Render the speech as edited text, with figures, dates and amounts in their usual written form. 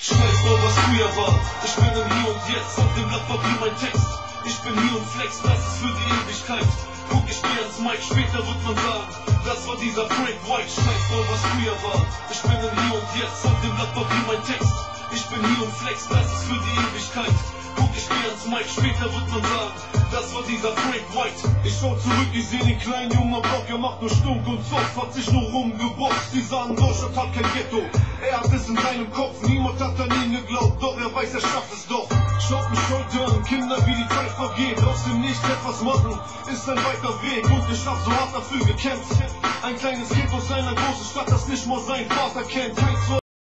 Scheiß auf, was früher war. Ich bin im Hier und Jetzt, auf dem Blatt Papier mein Text. Ich bin hier und flex, das ist für die Ewigkeit. Guck ich mir ans Mic, später wird man sagen, das war dieser Frank White. Scheiß auf, was früher war. Ich bin im Hier und Jetzt, auf dem Blatt Papier mein Text. Ich bin hier und flex, das ist für die Ewigkeit. Guck ich mir ans Mic, später wird man sagen, das war dieser Frank White. Ich schau zurück, ich seh den kleinen Jungen am Block, er macht nur Stunk und Zoff, hat sich nur rumgeboxt. Die sagen, Deutschland hat kein Ghetto, er hat es in seinem Kopf, niemand hat an ihn geglaubt, doch er weiß, er schafft es doch. Schaut mich heute an, Kinder, wie die Zeit vergeht, aus dem Nichts etwas machen, ist ein weiter Weg und ich hab so hart dafür gekämpft. Ein kleines Kind aus einer großen Stadt, das nicht mal seinen Vater kennt.